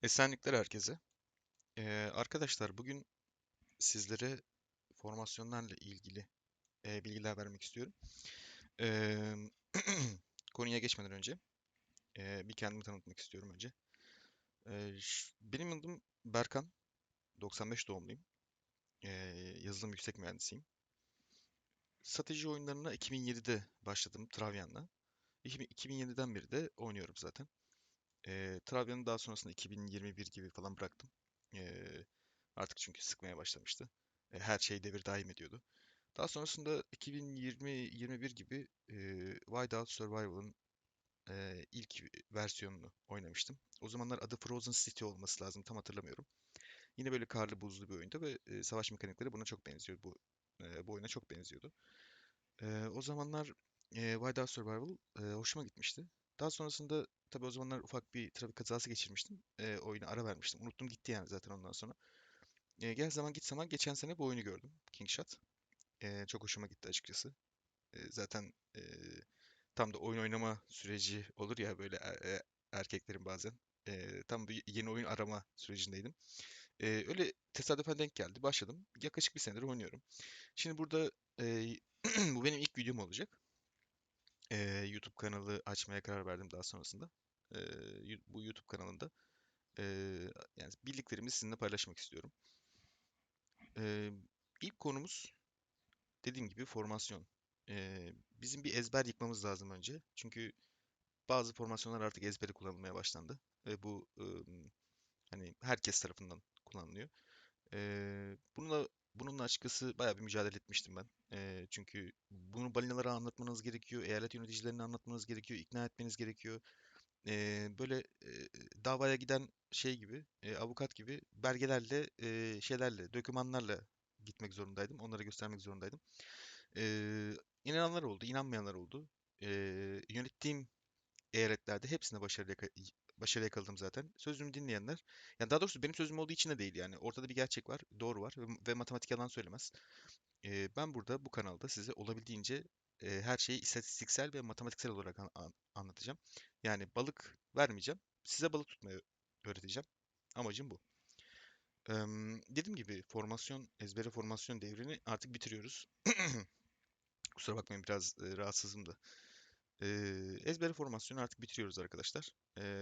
Esenlikler herkese. Arkadaşlar bugün sizlere formasyonlarla ilgili bilgiler vermek istiyorum. Eee, Konuya geçmeden önce bir kendimi tanıtmak istiyorum önce. Benim adım Berkan, 95 doğumluyum. Yazılım yüksek mühendisiyim. Strateji oyunlarına 2007'de başladım Travian'la. 2007'den beri de oynuyorum zaten. Travian'ı daha sonrasında 2021 gibi falan bıraktım. Eee, Artık çünkü sıkmaya başlamıştı. Her şey devir daim ediyordu. Daha sonrasında 2020-21 gibi Whiteout Survival'ın ilk versiyonunu oynamıştım. O zamanlar adı Frozen City olması lazım, tam hatırlamıyorum. Yine böyle karlı buzlu bir oyunda ve savaş mekanikleri buna çok benziyor. Bu oyuna çok benziyordu. O zamanlar Whiteout Survival hoşuma gitmişti. Daha sonrasında tabii o zamanlar ufak bir trafik kazası geçirmiştim. Oyuna ara vermiştim. Unuttum gitti yani zaten ondan sonra. Gel zaman git zaman geçen sene bu oyunu gördüm. Kingshot. Çok hoşuma gitti açıkçası. Zaten tam da oyun oynama süreci olur ya böyle erkeklerin bazen. Tam da yeni oyun arama sürecindeydim. Öyle tesadüfen denk geldi. Başladım. Yaklaşık bir senedir oynuyorum. Şimdi burada e, bu benim ilk videom olacak. YouTube kanalı açmaya karar verdim daha sonrasında. Ee, Bu YouTube kanalında e, yani bildiklerimi sizinle paylaşmak istiyorum. Ee, ilk konumuz dediğim gibi formasyon. Bizim bir ezber yıkmamız lazım önce. Çünkü bazı formasyonlar artık ezbere kullanılmaya başlandı. Ve bu hani herkes tarafından kullanılıyor. Bununla açıkçası bayağı bir mücadele etmiştim ben. Çünkü bunu balinalara anlatmanız gerekiyor, eyalet yöneticilerine anlatmanız gerekiyor, ikna etmeniz gerekiyor. Böyle davaya giden şey gibi, avukat gibi belgelerle, dokümanlarla gitmek zorundaydım. Onlara göstermek zorundaydım. İnananlar oldu, inanmayanlar oldu. Yönettiğim eyaletlerde hepsinde başarı yakaladım zaten. Sözümü dinleyenler, yani daha doğrusu benim sözüm olduğu için de değil yani. Ortada bir gerçek var, doğru var ve matematik yalan söylemez. Ben burada bu kanalda size olabildiğince her şeyi istatistiksel ve matematiksel olarak anlatacağım. Yani balık vermeyeceğim. Size balık tutmayı öğreteceğim. Amacım bu. Dediğim gibi ezbere formasyon devrini artık bitiriyoruz. Kusura bakmayın biraz rahatsızım da. Ezbere formasyonu artık bitiriyoruz arkadaşlar.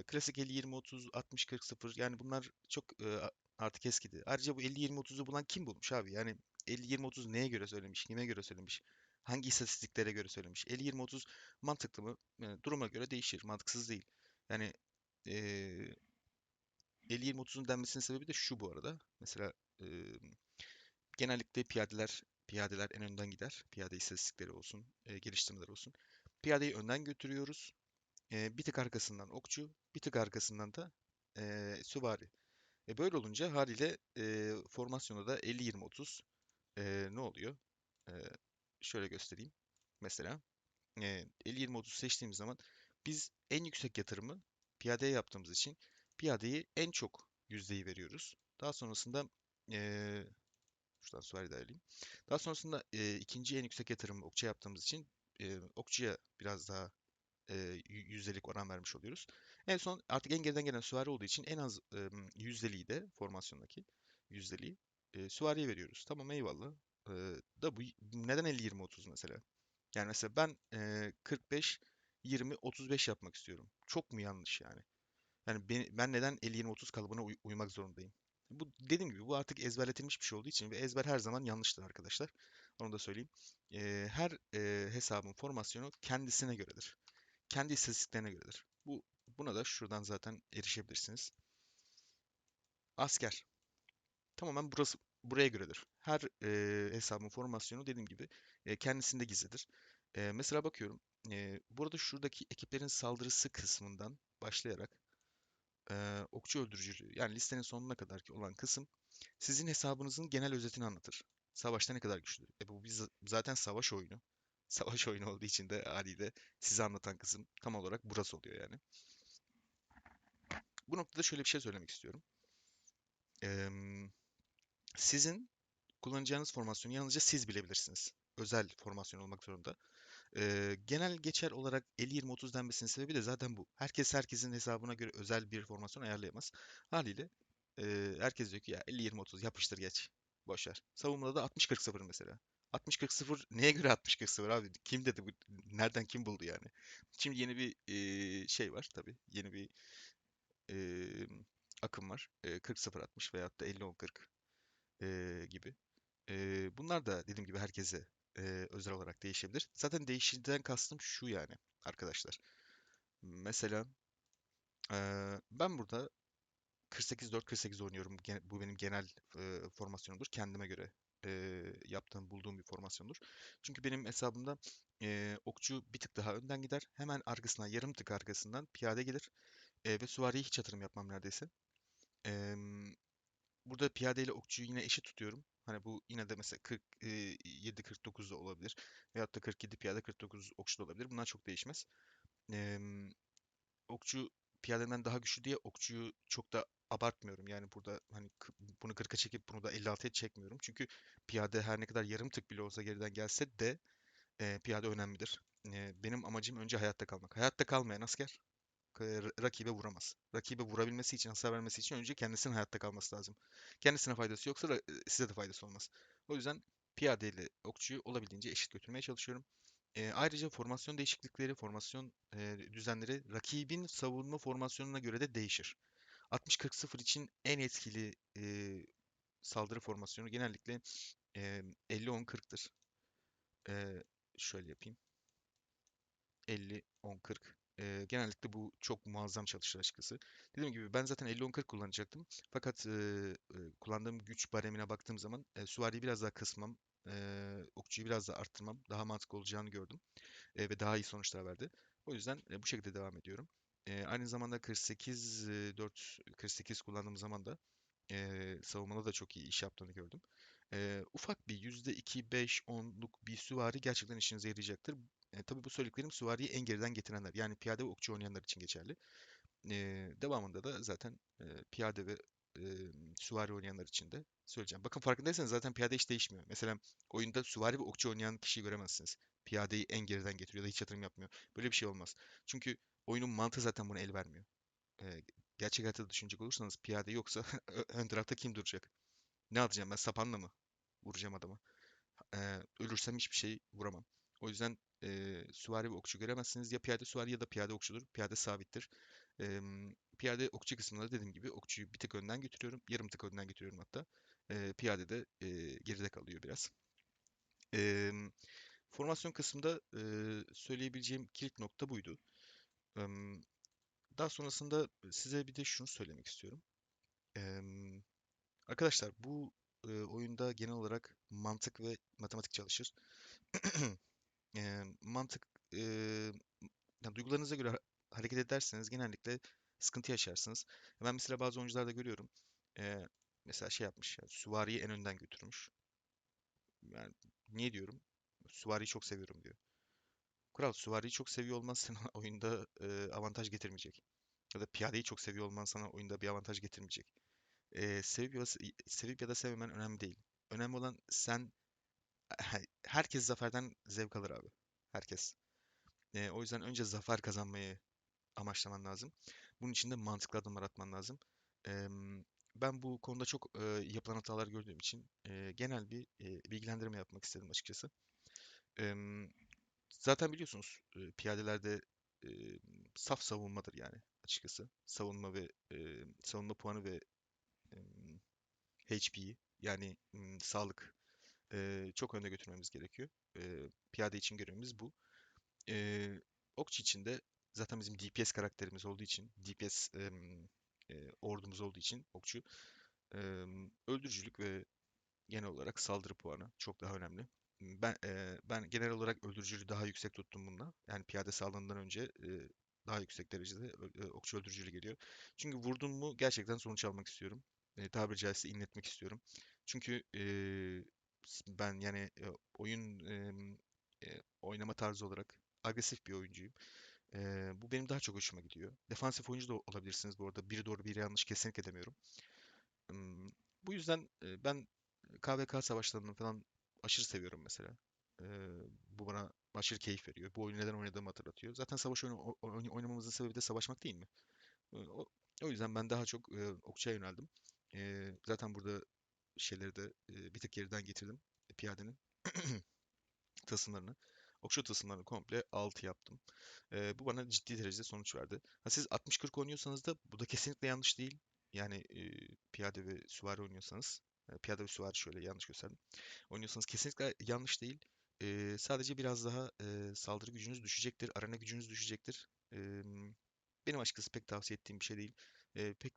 Klasik 50-20-30, 60-40-0 yani bunlar çok artık eskidi. Ayrıca bu 50-20-30'u bulan kim bulmuş abi? Yani 50-20-30 neye göre söylemiş, kime göre söylemiş, hangi istatistiklere göre söylemiş? 50-20-30 mantıklı mı? Duruma göre değişir, mantıksız değil. Yani eee 50-20-30'un denmesinin sebebi de şu bu arada. Mesela eee, genellikle piyadeler en önden gider. Piyade istatistikleri olsun, geliştirmeler olsun. Piyadeyi önden götürüyoruz. Bir tık arkasından okçu, bir tık arkasından da süvari. Böyle olunca haliyle formasyonda da 50-20-30 ne oluyor? E, Şöyle göstereyim. Mesela 50-20-30 seçtiğimiz zaman biz en yüksek yatırımı piyadeye yaptığımız için piyadeye en çok yüzdeyi veriyoruz. Daha sonrasında e, şuradan süvari de ayarlayayım. Daha sonrasında ikinci en yüksek yatırımı okçuya yaptığımız için okçuya biraz daha yüzdelik oran vermiş oluyoruz. En son artık en geriden gelen süvari olduğu için en az yüzdeliği de formasyondaki yüzdeliği süvariye veriyoruz. Tamam eyvallah. E, bu neden 50-20-30 mesela? Yani mesela ben 45-20-35 yapmak istiyorum. Çok mu yanlış yani? Yani ben neden 50-20-30 kalıbına uymak zorundayım? Bu dediğim gibi bu artık ezberletilmiş bir şey olduğu için ve ezber her zaman yanlıştır arkadaşlar. Onu da söyleyeyim. Her hesabın formasyonu kendisine göredir. Kendi istatistiklerine göredir. Buna da şuradan zaten erişebilirsiniz. Asker. Tamamen buraya göredir. Her hesabın formasyonu dediğim gibi kendisinde gizlidir. Mesela bakıyorum. Burada şuradaki ekiplerin saldırısı kısmından başlayarak okçu öldürücülüğü yani listenin sonuna kadar ki olan kısım sizin hesabınızın genel özetini anlatır. Savaşta ne kadar güçlü. Bu zaten savaş oyunu. Savaş oyunu olduğu için de haliyle size anlatan kısım tam olarak burası oluyor yani. Bu noktada şöyle bir şey söylemek istiyorum. Eee, Sizin kullanacağınız formasyonu yalnızca siz bilebilirsiniz. Özel formasyon olmak zorunda. Genel geçer olarak 50-20-30 denmesinin sebebi de zaten bu. Herkes herkesin hesabına göre özel bir formasyon ayarlayamaz. Haliyle herkes diyor ki ya 50-20-30 yapıştır geç. Boş ver. Savunmada da 60-40-0 mesela. 60-40-0 neye göre 60-40-0 abi? Kim dedi bu? Nereden kim buldu yani? Şimdi yeni bir şey var tabii. Yeni bir eee, akım var. 40-0-60 veyahut da 50-10-40 gibi. Bunlar da dediğim gibi herkese özel olarak değişebilir. Zaten değişiklikten kastım şu yani arkadaşlar. Mesela ben burada 48-4-48 oynuyorum. Bu benim genel formasyonumdur. Kendime göre yaptığım, bulduğum bir formasyondur. Çünkü benim hesabımda okçu bir tık daha önden gider. Hemen arkasından, yarım tık arkasından piyade gelir. Ve süvariye hiç yatırım yapmam neredeyse. Em, Burada piyade ile okçuyu yine eşit tutuyorum. Hani bu yine de mesela 47-49 da olabilir. Veyahut da 47 piyade 49 okçu da olabilir. Bunlar çok değişmez. Em, Okçu piyadeden daha güçlü diye okçuyu çok da abartmıyorum. Yani burada hani bunu 40'a çekip bunu da 56'ya çekmiyorum. Çünkü piyade her ne kadar yarım tık bile olsa geriden gelse de piyade önemlidir. Benim amacım önce hayatta kalmak. Hayatta kalmayan asker rakibe vuramaz. Rakibe vurabilmesi için, hasar vermesi için önce kendisinin hayatta kalması lazım. Kendisine faydası yoksa size de faydası olmaz. O yüzden piyade ile okçuyu olabildiğince eşit götürmeye çalışıyorum. Ayrıca formasyon değişiklikleri, formasyon düzenleri rakibin savunma formasyonuna göre de değişir. 60-40-0 için en etkili saldırı formasyonu genellikle 50-10-40'tır. Şöyle yapayım. 50-10-40. Genellikle bu çok muazzam çalışır açıkçası. Dediğim gibi ben zaten 50-10-40 kullanacaktım. Fakat kullandığım güç baremine baktığım zaman süvariyi biraz daha kısmam, okçuyu biraz daha arttırmam daha mantıklı olacağını gördüm. Ve daha iyi sonuçlar verdi. O yüzden bu şekilde devam ediyorum. Aynı zamanda 48-4-48 kullandığım zaman da savunmada da çok iyi iş yaptığını gördüm. Ufak bir %2-5-10'luk bir süvari gerçekten işinize yarayacaktır. Tabii bu söylediklerim süvariyi en geriden getirenler. Yani piyade ve okçu oynayanlar için geçerli. Devamında da zaten piyade ve e, süvari oynayanlar için de söyleyeceğim. Bakın farkındaysanız zaten piyade hiç değişmiyor. Mesela oyunda süvari ve okçu oynayan kişiyi göremezsiniz. Piyadeyi en geriden getiriyor da hiç yatırım yapmıyor. Böyle bir şey olmaz. Çünkü oyunun mantığı zaten buna el vermiyor. E, Gerçek hayatta düşünecek olursanız piyade yoksa ön tarafta kim duracak? Ne atacağım ben sapanla mı vuracağım adama? Ölürsem hiçbir şey vuramam. O yüzden süvari ve okçu göremezsiniz. Ya piyade süvari ya da piyade okçudur. Piyade sabittir. Piyade okçu kısmında dediğim gibi okçuyu bir tık önden götürüyorum. Yarım tık önden götürüyorum hatta. Piyade de geride kalıyor biraz. Em, Formasyon kısmında söyleyebileceğim kilit nokta buydu. Em, Daha sonrasında size bir de şunu söylemek istiyorum. Em, Arkadaşlar bu oyunda genel olarak mantık ve matematik çalışır. Mantık yani duygularınıza göre hareket ederseniz genellikle sıkıntı yaşarsınız. Ben mesela bazı oyuncularda görüyorum. Eee, Mesela şey yapmış, yani süvariyi en önden götürmüş. Yani niye diyorum? Süvariyi çok seviyorum diyor. Kral süvariyi çok seviyor olman sana oyunda avantaj getirmeyecek. Ya da piyadeyi çok seviyor olman sana oyunda bir avantaj getirmeyecek. Sevip ya da sevmemen önemli değil. Önemli olan sen herkes zaferden zevk alır abi. Herkes. O yüzden önce zafer kazanmayı amaçlaman lazım. Bunun için de mantıklı adımlar atman lazım. Ben bu konuda çok yapılan hatalar gördüğüm için genel bir bilgilendirme yapmak istedim açıkçası. Em, Zaten biliyorsunuz piyadelerde e, saf savunmadır yani açıkçası. Savunma ve savunma puanı ve HP'yi yani sağlık çok önde götürmemiz gerekiyor. Piyade için görevimiz bu. Okçu için de zaten bizim DPS karakterimiz olduğu için, DPS ordumuz olduğu için okçu öldürücülük ve genel olarak saldırı puanı çok daha önemli. Ben genel olarak öldürücülüğü daha yüksek tuttum bunda. Yani piyade sağlığından önce daha yüksek derecede okçu öldürücülüğü geliyor. Çünkü vurdum mu gerçekten sonuç almak istiyorum. Tabiri caizse inletmek istiyorum. Çünkü ben yani oyun oynama tarzı olarak agresif bir oyuncuyum. Bu benim daha çok hoşuma gidiyor. Defansif oyuncu da olabilirsiniz bu arada. Biri doğru biri yanlış kesinlikle demiyorum. Bu yüzden ben KVK savaşlarını falan aşırı seviyorum mesela. Bu bana Aşırı keyif veriyor. Bu oyunu neden oynadığımı hatırlatıyor. Zaten savaş oyunu oynamamızın sebebi de savaşmak değil mi? O yüzden ben daha çok okçuya yöneldim. Zaten burada şeyleri de bir tık geriden getirdim. Piyadenin tasımlarını. Okçu tasımlarını komple 6 yaptım. Bu bana ciddi derecede sonuç verdi. Ha, siz 60-40 oynuyorsanız da bu da kesinlikle yanlış değil. Yani piyade ve süvari oynuyorsanız, piyade ve süvari şöyle yanlış gösterdim. Oynuyorsanız kesinlikle yanlış değil. Sadece biraz daha saldırı gücünüz düşecektir, arena gücünüz düşecektir. Benim açıkçası pek tavsiye ettiğim bir şey değil. Pek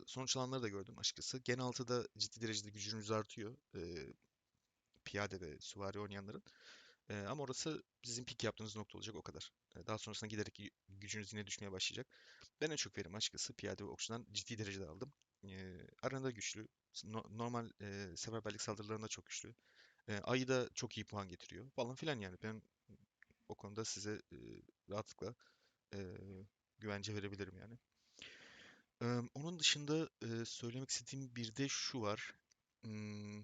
sonuç alanları da gördüm açıkçası. Gen 6'da ciddi derecede gücünüz artıyor. Piyade ve süvari oynayanların. Ama orası sizin pik yaptığınız nokta olacak o kadar. Daha sonrasında giderek gücünüz yine düşmeye başlayacak. Ben en çok verim açıkçası piyade ve okçudan ciddi derecede aldım. Aranada güçlü. Normal seferberlik saldırılarında çok güçlü. Ayı da çok iyi puan getiriyor falan filan yani. Ben o konuda size rahatlıkla e, güvence verebilirim yani. Onun dışında söylemek istediğim bir de şu var. Hmm,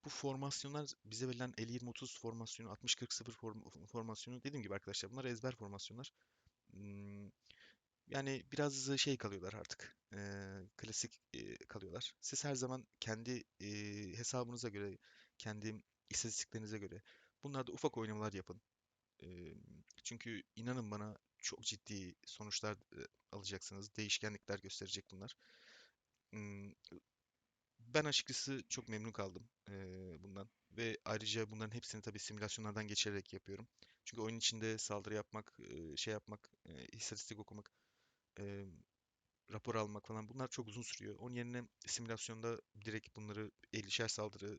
Bu formasyonlar bize verilen 50-20-30 formasyonu, 60-40-0 formasyonu dediğim gibi arkadaşlar bunlar ezber formasyonlar. Hmm, Yani biraz şey kalıyorlar artık. Klasik kalıyorlar. Siz her zaman kendi hesabınıza göre, kendi istatistiklerinize göre bunlarda ufak oynamalar yapın. Eee, Çünkü inanın bana çok ciddi sonuçlar alacaksınız. Değişkenlikler gösterecek bunlar. Hmm, Ben açıkçası çok memnun kaldım bundan. Ve ayrıca bunların hepsini tabii simülasyonlardan geçirerek yapıyorum. Çünkü oyun içinde saldırı yapmak, şey yapmak, istatistik okumak, eee, rapor almak falan bunlar çok uzun sürüyor. Onun yerine simülasyonda direkt bunları 50'şer saldırı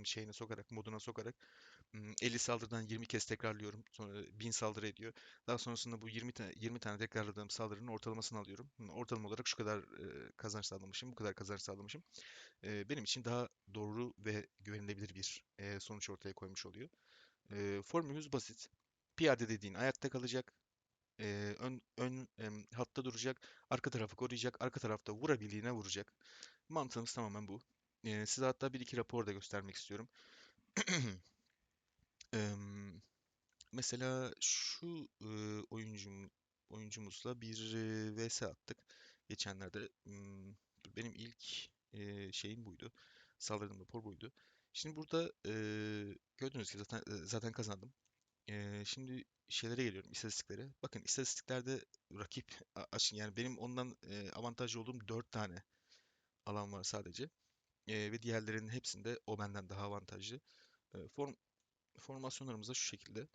şeyine sokarak, moduna sokarak 50 saldırıdan 20 kez tekrarlıyorum. Sonra 1000 saldırı ediyor. Daha sonrasında bu 20 tane tekrarladığım saldırının ortalamasını alıyorum. Ortalama olarak şu kadar kazanç sağlamışım, bu kadar kazanç sağlamışım. Benim için daha doğru ve güvenilebilir bir sonuç ortaya koymuş oluyor. Formülümüz basit. Piyade dediğin ayakta kalacak. Ön hatta duracak. Arka tarafı koruyacak. Arka tarafta vurabildiğine vuracak. Mantığımız tamamen bu. Size hatta bir iki rapor da göstermek istiyorum. Em, Mesela şu oyuncumuzla bir vs attık geçenlerde. Benim ilk şeyim buydu. Saldırdığım rapor buydu. Şimdi burada gördüğünüz gibi zaten kazandım. Şimdi şeylere geliyorum, istatistiklere. Bakın istatistiklerde rakip yani benim ondan avantajlı olduğum 4 tane alan var sadece. Ve diğerlerinin hepsinde o benden daha avantajlı. E, form, Formasyonlarımız da şu şekilde.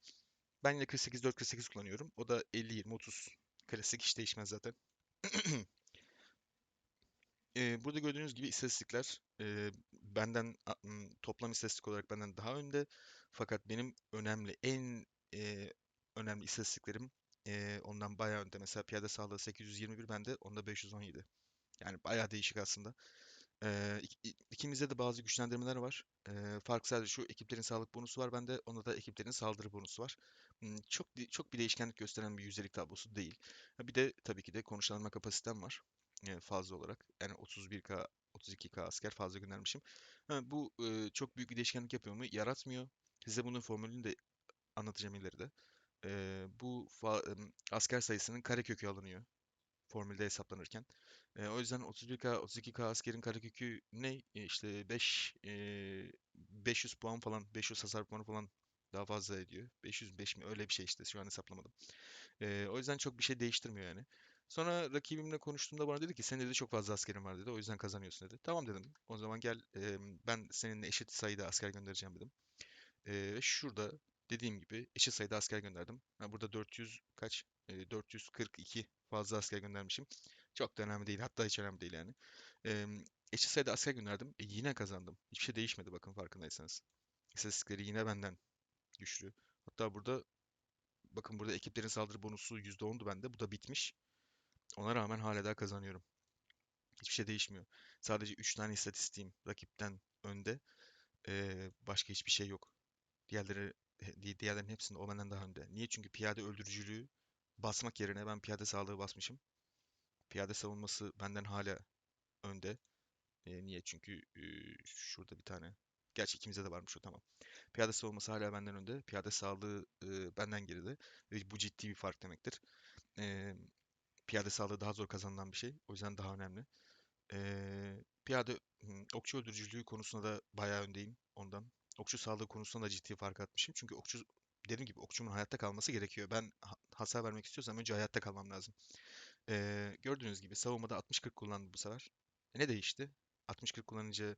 Ben yine 48-4-48 kullanıyorum. O da 50-20-30. Klasik hiç değişmez zaten. Burada gördüğünüz gibi istatistikler benden toplam istatistik olarak benden daha önde. Fakat benim en önemli istatistiklerim ondan bayağı önde. Mesela piyade sağlığı 821 bende onda 517. Yani bayağı değişik aslında. İkimizde de bazı güçlendirmeler var. Fark sadece şu ekiplerin sağlık bonusu var bende. Onda da ekiplerin saldırı bonusu var. Çok bir değişkenlik gösteren bir yüzdelik tablosu değil. Ha, bir de tabii ki de konuşlanma kapasitem var. Fazla olarak. Yani 31K, 32K asker fazla göndermişim. Ha, bu çok büyük bir değişkenlik yapıyor mu? Yaratmıyor. Size bunun formülünü de anlatacağım ileride. Asker sayısının karekökü alınıyor formülde hesaplanırken. O yüzden 31K, 32K askerin karekökü ne? İşte 500 puan falan, 500 hasar puanı falan daha fazla ediyor. 505 mi? Öyle bir şey işte. Şu an hesaplamadım. O yüzden çok bir şey değiştirmiyor yani. Sonra rakibimle konuştuğumda bana dedi ki senin dedi çok fazla askerin var dedi. O yüzden kazanıyorsun dedi. Tamam dedim. O zaman gel ben seninle eşit sayıda asker göndereceğim dedim. Şurada dediğim gibi eşit sayıda asker gönderdim. Ha, burada 400 kaç? 442 fazla asker göndermişim. Çok da önemli değil. Hatta hiç önemli değil yani. Ee, Eşit sayıda asker gönderdim. Yine kazandım. Hiçbir şey değişmedi bakın farkındaysanız. İstatistikleri yine benden güçlü. Hatta bakın burada ekiplerin saldırı bonusu %10'du bende. Bu da bitmiş. Ona rağmen hala daha kazanıyorum. Hiçbir şey değişmiyor. Sadece 3 tane istatistiğim rakipten önde. Başka hiçbir şey yok. Diğerlerinin hepsinde o benden daha önde. Niye? Çünkü piyade öldürücülüğü basmak yerine ben piyade sağlığı basmışım. Piyade savunması benden hala önde. Niye? Çünkü şurada bir tane Gerçi ikimizde de varmış o, tamam. Piyade savunması hala benden önde. Piyade sağlığı benden geride. Ve bu ciddi bir fark demektir. E, Piyade sağlığı daha zor kazanılan bir şey. O yüzden daha önemli. Piyade okçu öldürücülüğü konusunda da bayağı öndeyim ondan. Okçu sağlığı konusunda da ciddi fark atmışım. Çünkü okçu, dediğim gibi, okçumun hayatta kalması gerekiyor. Ben hasar vermek istiyorsam önce hayatta kalmam lazım. Gördüğünüz gibi savunmada 60-40 kullandı bu sefer. Ne değişti? 60-40 kullanınca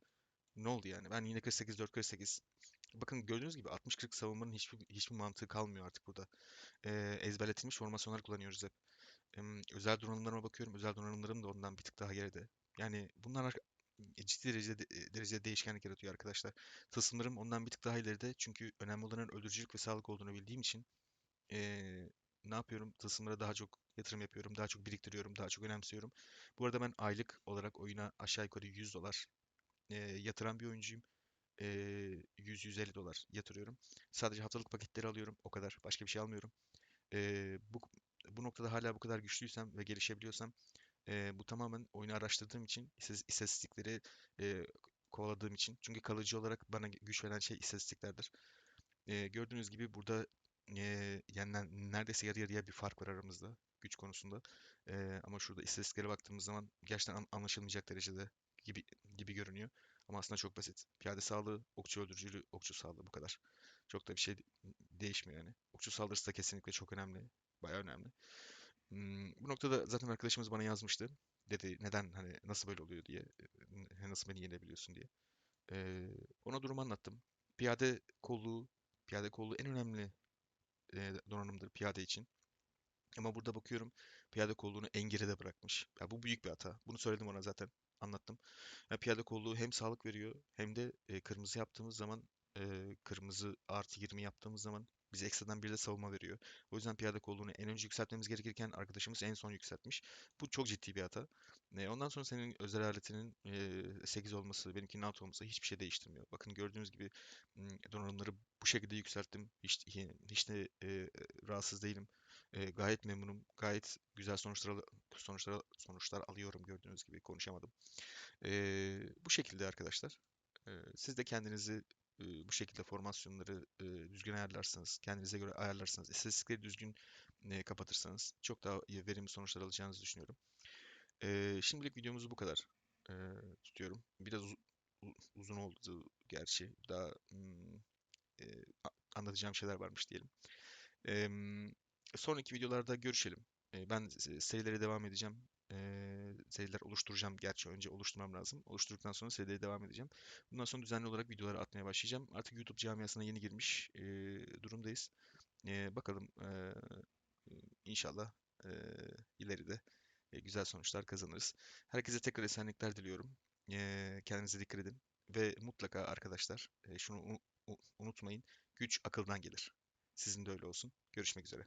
ne oldu yani? Ben yine 48-4-48. Bakın, gördüğünüz gibi 60-40 savunmanın hiçbir mantığı kalmıyor artık burada. Ezberletilmiş formasyonlar kullanıyoruz hep. Özel donanımlarıma bakıyorum. Özel donanımlarım da ondan bir tık daha geride. Yani bunlar ciddi derecede değişkenlik yaratıyor arkadaşlar. Tılsımlarım ondan bir tık daha ileride. Çünkü önemli olanın öldürücülük ve sağlık olduğunu bildiğim için ne yapıyorum? Tılsımlara daha çok yatırım yapıyorum. Daha çok biriktiriyorum. Daha çok önemsiyorum. Bu arada ben aylık olarak oyuna aşağı yukarı 100 dolar yatıran bir oyuncuyum. 100-150 dolar yatırıyorum. Sadece haftalık paketleri alıyorum. O kadar. Başka bir şey almıyorum. Bu noktada hala bu kadar güçlüysem ve gelişebiliyorsam, bu tamamen oyunu araştırdığım için, istatistikleri eee, kovaladığım için. Çünkü kalıcı olarak bana güç veren şey istatistiklerdir. Gördüğünüz gibi burada yenilen neredeyse yarı yarıya bir fark var aramızda güç konusunda. Ama şurada istatistiklere baktığımız zaman gerçekten anlaşılmayacak derecede gibi gibi görünüyor. Ama aslında çok basit. Piyade sağlığı, okçu öldürücülüğü, okçu sağlığı, bu kadar. Çok da bir şey değişmiyor yani. Okçu saldırısı da kesinlikle çok önemli. Bayağı önemli. Bu noktada zaten arkadaşımız bana yazmıştı. Dedi neden, hani nasıl böyle oluyor diye. Nasıl beni yenebiliyorsun diye. Ona durumu anlattım. Piyade kolluğu, piyade kolluğu en önemli donanımdır piyade için. Ama burada bakıyorum, piyade kolluğunu en geride bırakmış. Ya bu büyük bir hata. Bunu söyledim ona zaten. Anlattım. Ya piyade kolluğu hem sağlık veriyor hem de kırmızı yaptığımız zaman, kırmızı artı 20 yaptığımız zaman bize ekstradan bir de savunma veriyor. O yüzden piyade kolluğunu en önce yükseltmemiz gerekirken arkadaşımız en son yükseltmiş. Bu çok ciddi bir hata. Ondan sonra senin özel aletinin 8 olması, benimkinin 6 olması hiçbir şey değiştirmiyor. Bakın, gördüğünüz gibi donanımları bu şekilde yükselttim. Hiç de rahatsız değilim. Gayet memnunum. Gayet güzel sonuçlar alıyorum, gördüğünüz gibi konuşamadım. Bu şekilde arkadaşlar. Siz de kendinizi bu şekilde formasyonları düzgün ayarlarsanız, kendinize göre ayarlarsanız, istatistikleri düzgün kapatırsanız çok daha iyi, verimli sonuçlar alacağınızı düşünüyorum. Şimdilik videomuzu bu kadar tutuyorum. Biraz uzun oldu gerçi. Daha anlatacağım şeyler varmış diyelim. Em, Sonraki videolarda görüşelim. Ben serilere devam edeceğim. Seriler oluşturacağım. Gerçi önce oluşturmam lazım. Oluşturduktan sonra serilere devam edeceğim. Bundan sonra düzenli olarak videoları atmaya başlayacağım. Artık YouTube camiasına yeni girmiş durumdayız. Bakalım, inşallah e, ileride güzel sonuçlar kazanırız. Herkese tekrar esenlikler diliyorum. Kendinize dikkat edin. Ve mutlaka arkadaşlar, şunu unutmayın. Güç akıldan gelir. Sizin de öyle olsun. Görüşmek üzere.